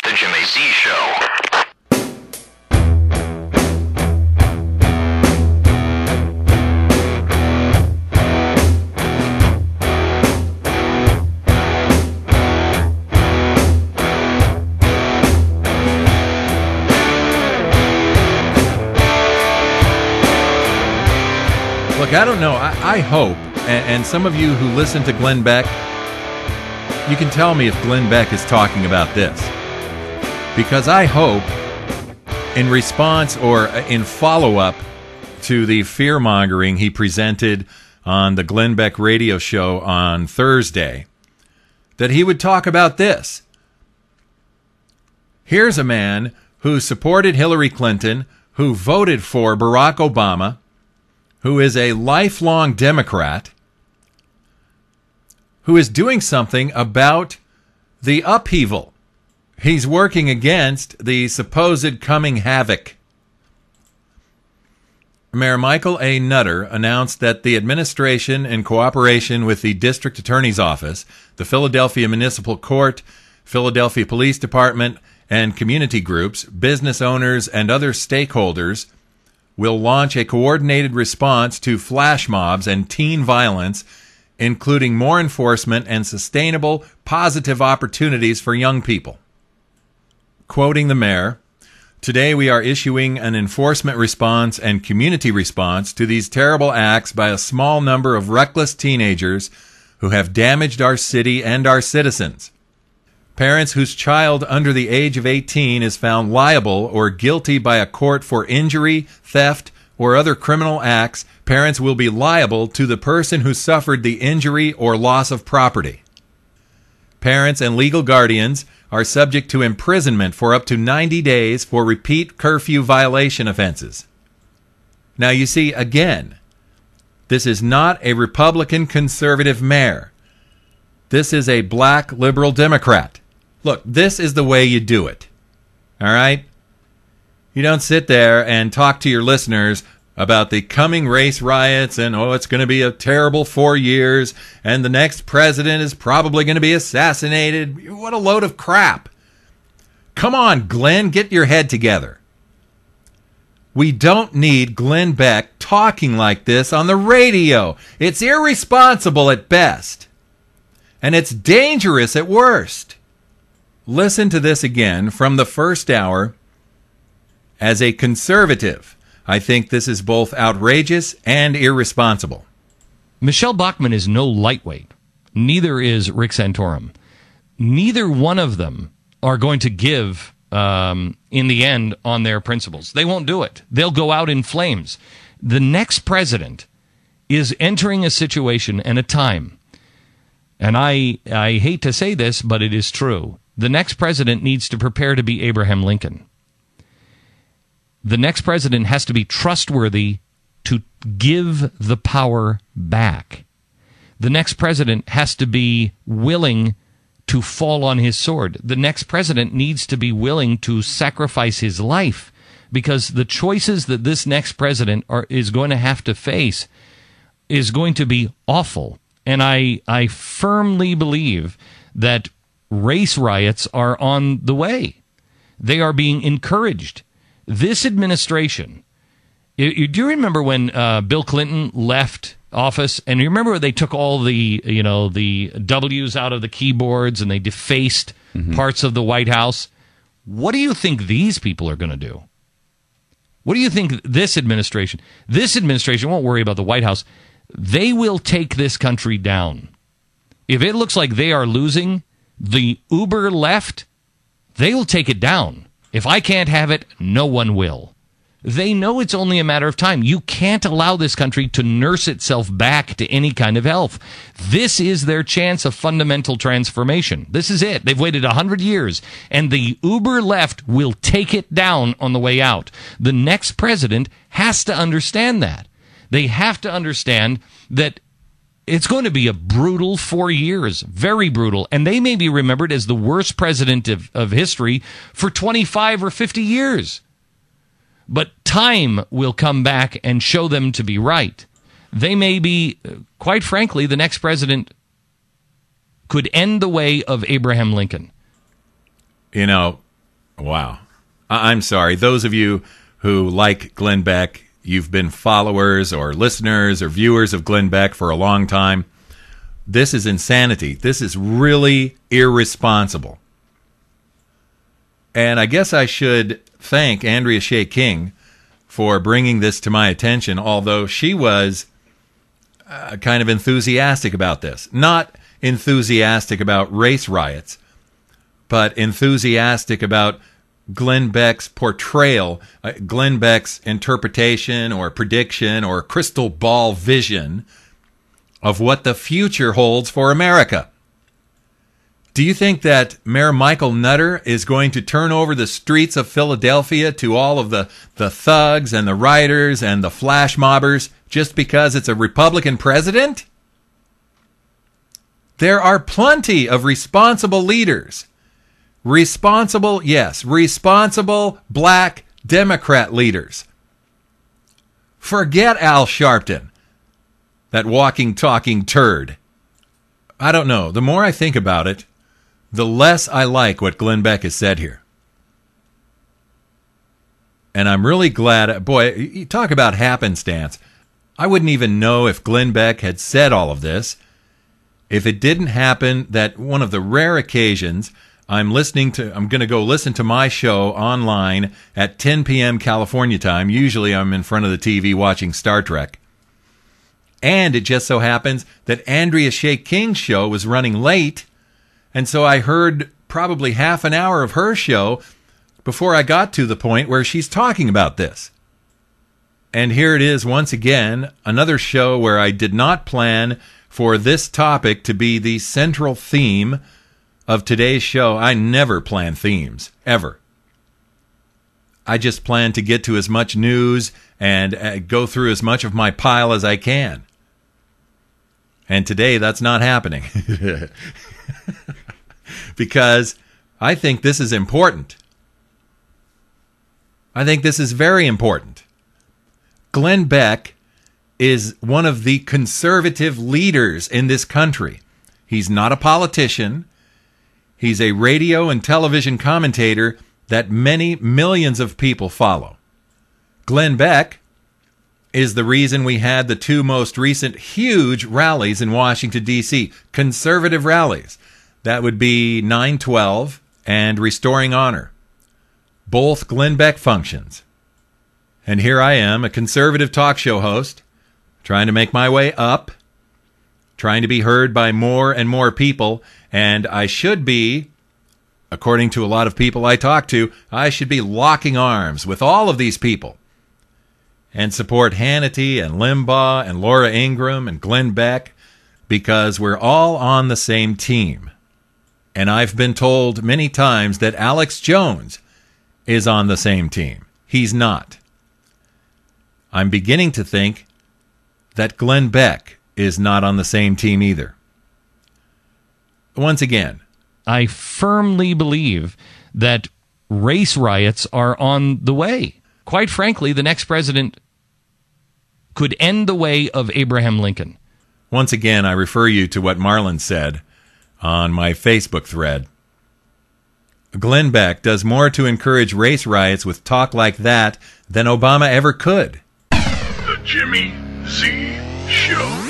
The Jimmy Z Show. Look, I don't know. I hope, and some of you who listen to Glenn Beck, you can tell me if Glenn Beck is talking about this. Because I hope, in response or in follow-up to the fear-mongering he presented on the Glenn Beck radio show on Thursday, that he would talk about this. Here's a man who supported Hillary Clinton, who voted for Barack Obama, who is a lifelong Democrat, who is doing something about the upheaval. He's working against the supposed coming havoc. Mayor Michael A. Nutter announced that the administration, in cooperation with the District Attorney's Office, the Philadelphia Municipal Court, Philadelphia Police Department, and community groups, business owners, and other stakeholders will launch a coordinated response to flash mobs and teen violence, including more enforcement and sustainable, positive opportunities for young people. Quoting the mayor, "Today we are issuing an enforcement response and community response to these terrible acts by a small number of reckless teenagers who have damaged our city and our citizens. Parents whose child under the age of 18 is found liable or guilty by a court for injury, theft, or other criminal acts, parents will be liable to the person who suffered the injury or loss of property. Parents and legal guardians are subject to imprisonment for up to 90 days for repeat curfew violation offenses." Now, you see, again, this is not a Republican conservative mayor. This is a black liberal Democrat. Look, this is the way you do it. All right? You don't sit there and talk to your listeners about the coming race riots and, oh, it's going to be a terrible 4 years and the next president is probably going to be assassinated. What a load of crap. Come on, Glenn, get your head together. We don't need Glenn Beck talking like this on the radio. It's irresponsible at best, and it's dangerous at worst. Listen to this again from the first hour. As a conservative, I think this is both outrageous and irresponsible. Michelle Bachmann is no lightweight. Neither is Rick Santorum. Neither one of them are going to give in the end on their principles. They won't do it. They'll go out in flames. The next president is entering a situation and a time, and I hate to say this, but it is true. The next president needs to prepare to be Abraham Lincoln. The next president has to be trustworthy to give the power back. The next president has to be willing to fall on his sword. The next president needs to be willing to sacrifice his life, because the choices that this next president is going to have to face is going to be awful. And I firmly believe that race riots are on the way. They are being encouraged. This administration, do you remember when Bill Clinton left office? And you remember they took all the W's out of the keyboards and they defaced parts of the White House? What do you think these people are going to do? What do you think this administration won't worry about the White House. They will take this country down. If it looks like they are losing, the uber left, they will take it down. If I can't have it, no one will. They know it's only a matter of time. You can't allow this country to nurse itself back to any kind of health. This is their chance of fundamental transformation. This is it. They've waited 100 years, and the uber left will take it down on the way out. The next president has to understand that. They have to understand that it's going to be a brutal 4 years, very brutal. And they may be remembered as the worst president of history for 25 or 50 years. But time will come back and show them to be right. They may be, quite frankly, the next president could end the way of Abraham Lincoln. You know, Wow. I'm sorry. Those of you who like Glenn Beck, you've been followers or listeners or viewers of Glenn Beck for a long time. This is insanity. This is really irresponsible. And I guess I should thank Andrea Shea King for bringing this to my attention, although she was kind of enthusiastic about this. Not enthusiastic about race riots, but enthusiastic about Glenn Beck's portrayal, Glenn Beck's interpretation or prediction or crystal ball vision of what the future holds for America. Do you think that Mayor Michael Nutter is going to turn over the streets of Philadelphia to all of the thugs and the rioters and the flash mobbers just because it's a Republican president? There are plenty of responsible leaders. Responsible black Democrat leaders. Forget Al Sharpton, that walking, talking turd. I don't know. The more I think about it, the less I like what Glenn Beck has said here. And I'm really glad. Boy, you talk about happenstance. I wouldn't even know if Glenn Beck had said all of this if it didn't happen that one of the rare occasions I'm going to go listen to my show online at 10 p.m. California time. Usually I'm in front of the TV watching Star Trek. And it just so happens that Andrea Shea King's show was running late, and so I heard probably half an hour of her show before I got to the point where she's talking about this. And here it is once again, another show where I did not plan for this topic to be the central theme of today's show. I never plan themes, ever. I just plan to get to as much news and go through as much of my pile as I can. And today, that's not happening. Because I think this is important. I think this is very important. Glenn Beck is one of the conservative leaders in this country. He's not a politician. He's a radio and television commentator that many millions of people follow. Glenn Beck is the reason we had the two most recent huge rallies in Washington, D.C., conservative rallies. That would be 9/12 and Restoring Honor. Both Glenn Beck functions. And here I am, a conservative talk show host, trying to make my way up, trying to be heard by more and more people, and I should be, according to a lot of people I talk to, I should be locking arms with all of these people and support Hannity and Limbaugh and Laura Ingraham and Glenn Beck because we're all on the same team. And I've been told many times that Alex Jones is on the same team. He's not. I'm beginning to think that Glenn Beck is not on the same team either. Once again, I firmly believe that race riots are on the way. Quite frankly, the next president could end the way of Abraham Lincoln. Once again, I refer you to what Marlon said on my Facebook thread. Glenn Beck does more to encourage race riots with talk like that than Obama ever could. The Jimmy Z Show.